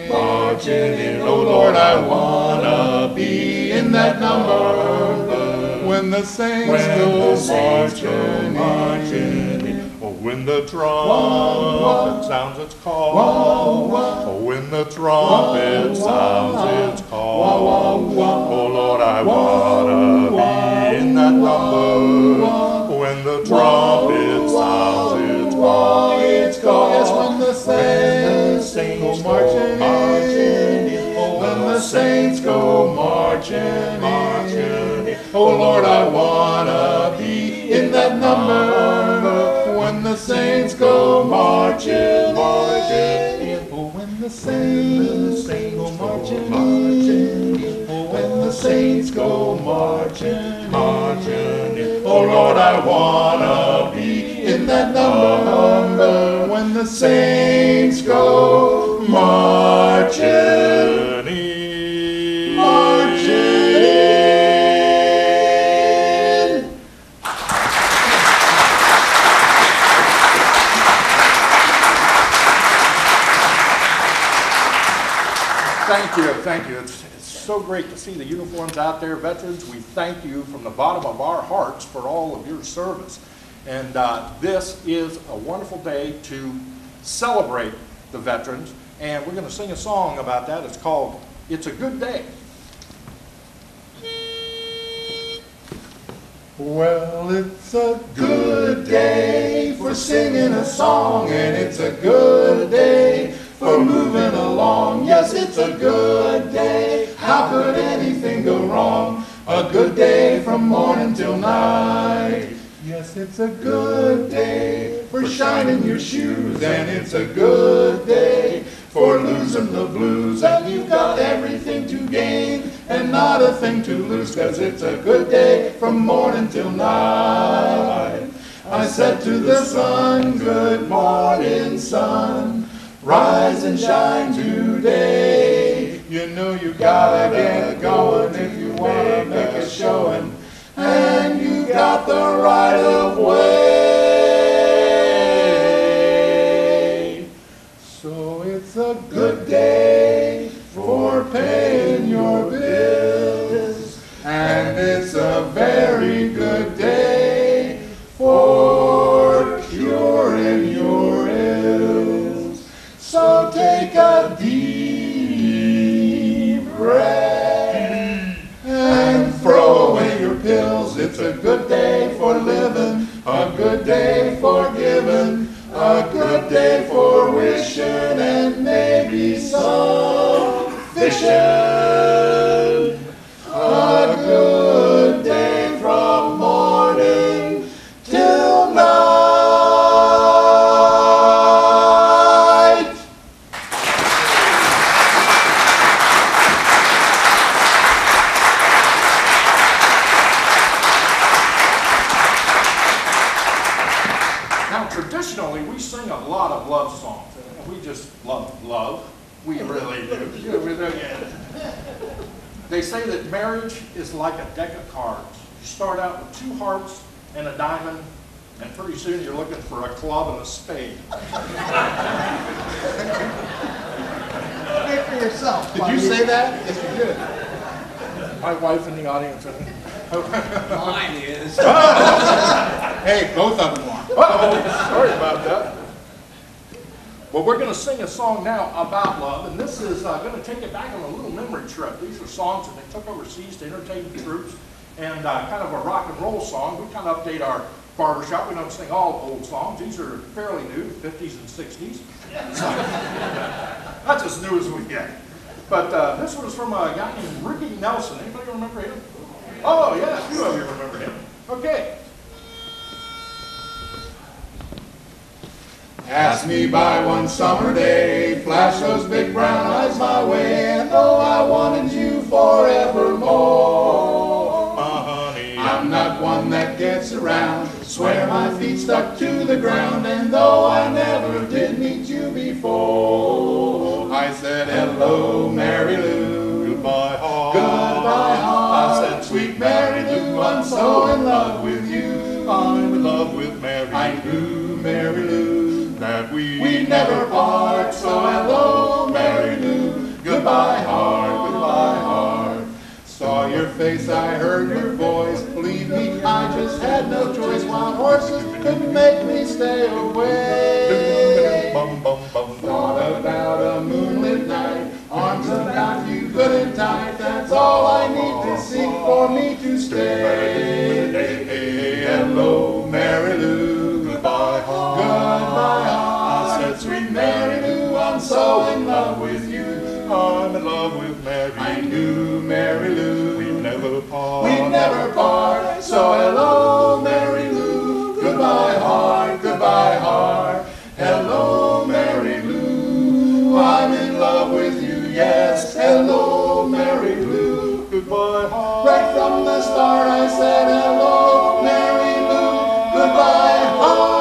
marching in, oh Lord, I wanna be in that number. When the saints go marching in, oh, when the trumpet sounds its call, oh, when the trumpet sounds its call, oh Lord, I wanna be in that number. When the trumpet sounds its call, yes, when the saints go marching in, oh, when the saints go marching in, oh Lord, I wanna be in that number. When the saints go marching in, oh, when the saints go marching in, oh, when the saints go marching in, oh Lord, I wanna be in that number. When the saints go marching in, marching in. Thank you, thank you. It's so great to see the uniforms out there. Veterans, we thank you from the bottom of our hearts for all of your service. And this is a wonderful day to celebrate the veterans. And we're going to sing a song about that. It's called It's a Good Day. Well, it's a good day for singing a song, and it's a good day for moving along. Yes, it's a good day. How could anything go wrong? A good day from morning till night. Yes, it's a good day for shining your shoes, and it's a good day for losing the blues. And you've got everything to gain and not a thing to lose, 'cause it's a good day from morning till night. I said to the sun, good morning, sun, rise and shine today. You know you gotta get going if you wanna make a showing, and you got the right of way. So it's a good day for paying your bills, and it's a very good day for curing your ills. So take a deep breath and throw away your pills. It's a good day for living, a good day for giving, a good day for wishing, and maybe some fishing. A good day from morning till night. Now, traditionally, we sing a lot of love songs. And we just love love. We really do. Yeah, we do, yeah. They say that marriage is like a deck of cards. You start out with 2 hearts and a diamond, and pretty soon you're looking for a club and a spade. Speak for yourself. Did you say that? Yes, you did. My wife in the audience. Mine is. Hey, both of them are. Uh-oh, sorry about that. Well, we're going to sing a song now about love, and this is going to take it back on a little memory trip. These are songs that they took overseas to entertain the troops, and kind of a rock and roll song. We kind of update our barbershop. We don't sing all old songs. These are fairly new, 50s and 60s. That's as new as we get. But this one is from a guy named Ricky Nelson. Anybody remember him? Oh, yeah, a few of you remember him. Okay. Pass me by one summer day, flash those big brown eyes my way, and though I wanted you forevermore, honey, I'm not one that gets around, swear my feet stuck to the ground, and though I never did meet you before, I said, hello, Mary Lou, goodbye, heart. Goodbye, heart. I said, sweet Mary Lou, I'm so in love with you. I'm in love with Mary. I knew, Mary Lou, that we never part, so hello, Mary Lou, goodbye heart, goodbye heart. Saw your face, I heard your voice, believe me, I just had no choice, wild horses couldn't make me stay away. Thought about a moonlit night, arms about you good and tight, that's all I need to see for me to stay. Hello, Mary Lou, goodbye heart, goodbye heart. I said, sweet Mary Lou, I'm so in love with you. I'm in love with Mary. I knew, Mary Lou, we never part. we never part. So hello, Mary Lou, goodbye heart, goodbye heart. Hello, Mary Lou, I'm in love with you, yes. Hello, Mary Lou, goodbye heart. right from the start I said hello, Mary Lou, goodbye heart.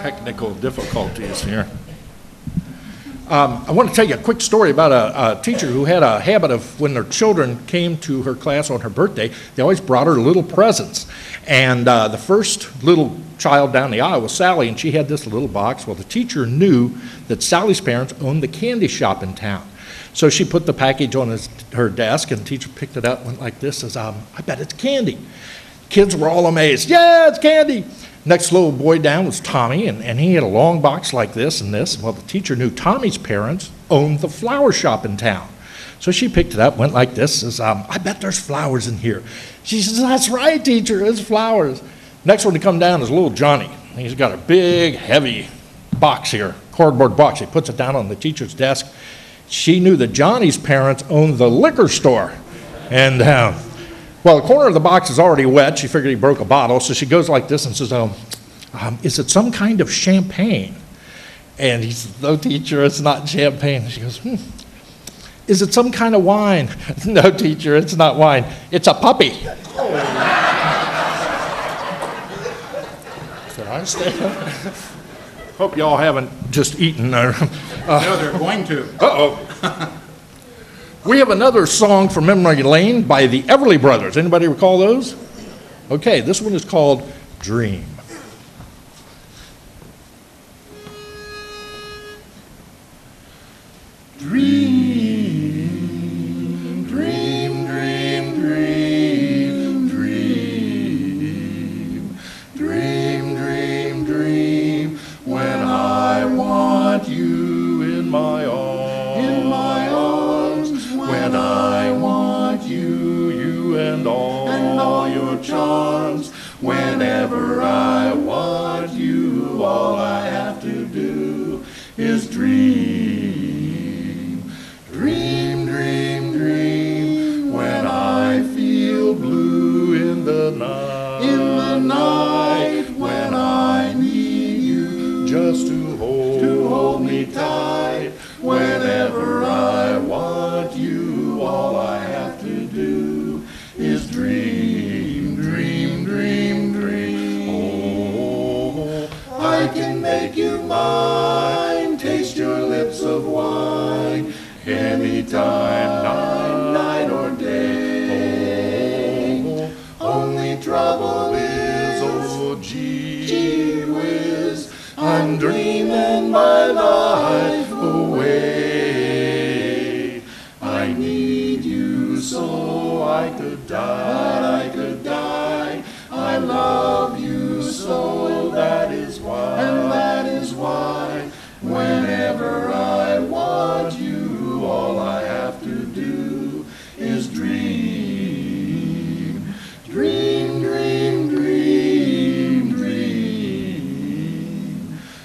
Technical difficulties here. I want to tell you a quick story about a teacher who had a habit of, when their children came to her class on her birthday, they always brought her little presents. And the first little child down the aisle was Sally, and she had this little box. Well, the teacher knew that Sally's parents owned the candy shop in town. So she put the package on her desk, and the teacher picked it up and went like this, says, I bet it's candy. Kids were all amazed. Yeah, it's candy. Next little boy down was Tommy, and he had a long box like this and this. Well, the teacher knew Tommy's parents owned the flower shop in town. So she picked it up, went like this, says, I bet there's flowers in here. She says, that's right, teacher, it's flowers. Next one to come down is little Johnny. He's got a big, heavy box here, cardboard box. He puts it down on the teacher's desk. She knew that Johnny's parents owned the liquor store. And well, the corner of the box is already wet. She figured he broke a bottle, so she goes like this and says, is it some kind of champagne? And he says, no, teacher, it's not champagne. She goes, Is it some kind of wine? No, teacher, it's not wine. It's a puppy. Should I stand? Hope y'all haven't just eaten. No, they're going to. Uh-oh. We have another song from Memory Lane by the Everly Brothers. Anybody recall those? Okay, this one is called Dream. Dream, dream, dream, dream, dream, dream, dream, dream, when I want you in my arms, when I want you, you and all your charms, whenever I want you, all I have to do is dream. Dream, dream, dream, when I feel blue in the night, when I need you just to hold me tight, whenever I want you, all I have to do is dream, dream, dream, dream. Oh, I can make you mine, taste your lips of wine, anytime, night or day. Oh, only trouble is, oh gee whiz, I'm dreaming my life away. I need you so I could die, I love you so, that is why, whenever I want you, all I have to do is dream. Dream, dream, dream, dream.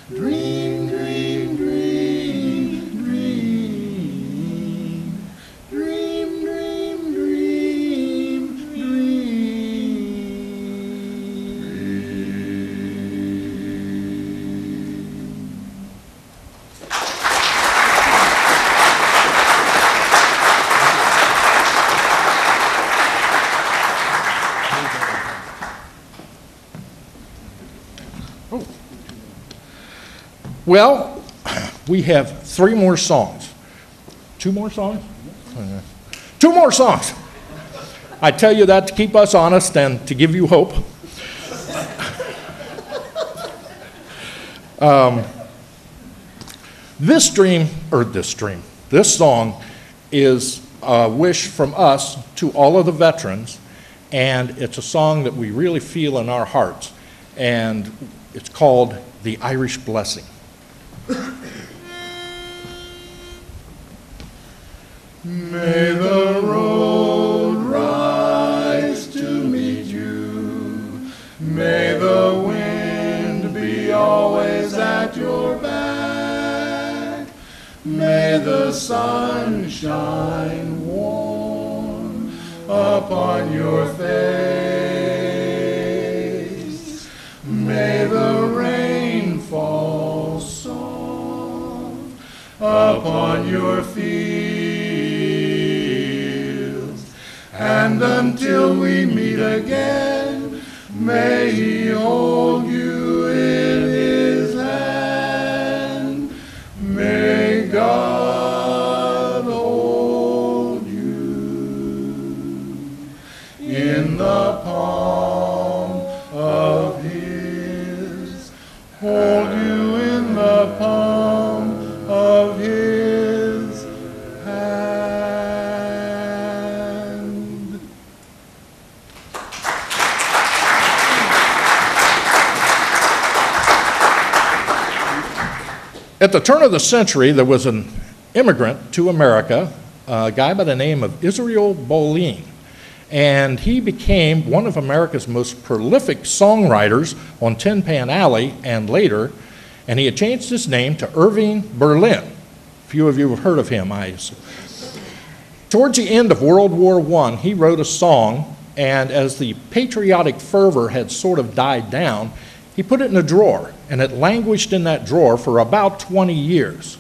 Dream, dream, dream, dream. Dream, dream, dream, dream. Well, we have 3 more songs. 2 more songs? 2 more songs. I tell you that to keep us honest and to give you hope. This song is a wish from us to all of the veterans, and it's a song that we really feel in our hearts, and it's called The Irish Blessing. May the road rise to meet you. May the wind be always at your back. May the sun shine warm upon your face. May the rain fall soft upon your fields. And until we meet again, may He hold you in His hand. May God At the turn of the century, there was an immigrant to America, a guy by the name of Israel Boline. And he became one of America's most prolific songwriters on Tin Pan Alley and later, and he had changed his name to Irving Berlin. Few of you have heard of him, I assume. Towards the end of World War I, he wrote a song, and as the patriotic fervor had sort of died down, he put it in a drawer, and it languished in that drawer for about 20 years.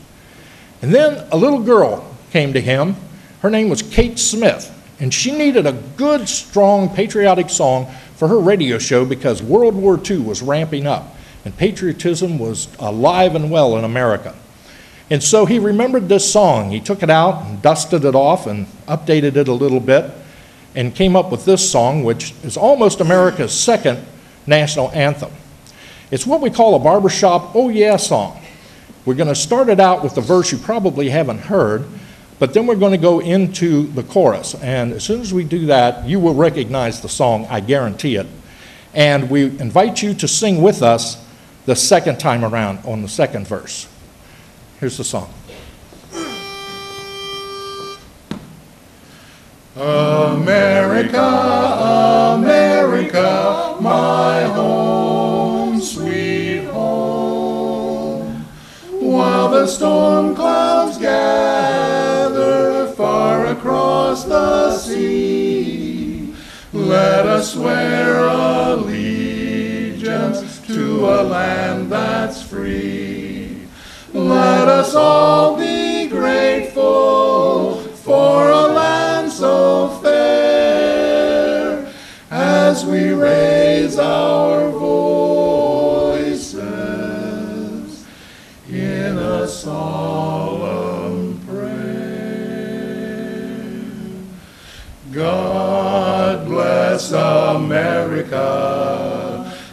And then a little girl came to him. Her name was Kate Smith, and she needed a good, strong, patriotic song for her radio show because World War II was ramping up, and patriotism was alive and well in America. And so he remembered this song. He took it out and dusted it off and updated it a little bit and came up with this song, which is almost America's second national anthem. It's what we call a barbershop oh yeah song. We're going to start it out with the verse you probably haven't heard, but then we're going to go into the chorus. And as soon as we do that, you will recognize the song, I guarantee it. And we invite you to sing with us the second time around on the second verse. Here's the song. America, America, my home, sweet home. While the storm clouds gather far across the sea, let us swear allegiance to a land that's free. Let us all be grateful for a land so fair as we raise our voices in a solemn prayer. God bless America,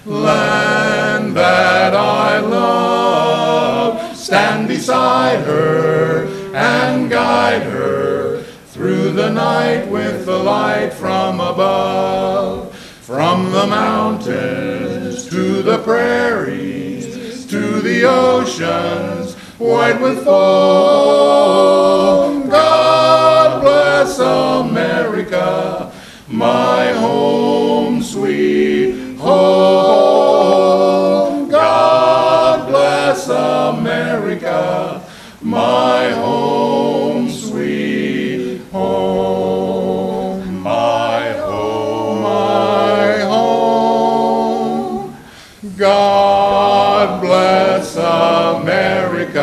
land that I love. Stand beside her and guide her through the night with the light from above. From the mountains to the prairies, to the oceans white with foam. God bless America, my home, sweet home. God bless America, my home, sweet home. My home, my home. God bless America,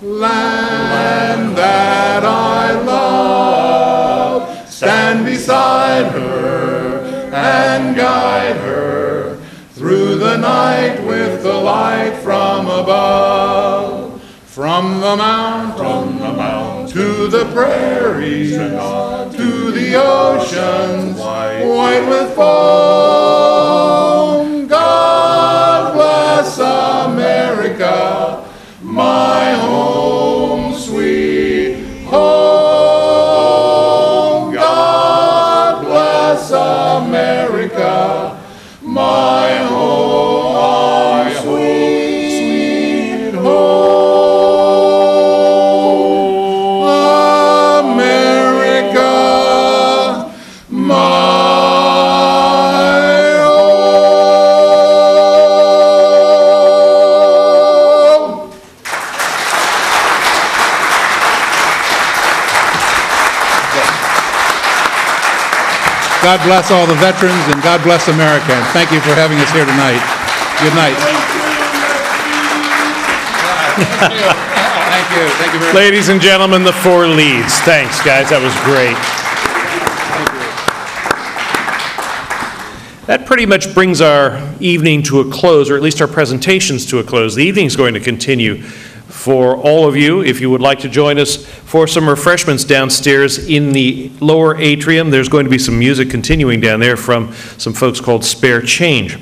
land that I love. Stand beside her and guide her through the night with the light from above. From the mountain to the prairies, to the oceans white with foam. God bless America, my home, sweet home. God bless America, my home, sweet home. America, my home. God bless all the veterans and God bless America. And thank you for having us here tonight. Good night. Thank you. Thank you. Thank you very much. Ladies and gentlemen, the Four Leads. Thanks, guys. That was great. That pretty much brings our evening to a close, or at least our presentations to a close. The evening's going to continue for all of you. If you would like to join us for some refreshments downstairs in the lower atrium, there's going to be some music continuing down there from some folks called Spare Change.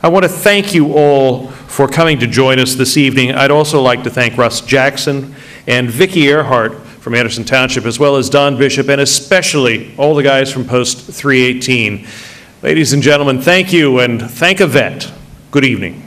I want to thank you all for coming to join us this evening. I'd also like to thank Russ Jackson and Vicki Earhart from Anderson Township, as well as Don Bishop, and especially all the guys from Post 318. Ladies and gentlemen, thank you, and thank a vet. Good evening.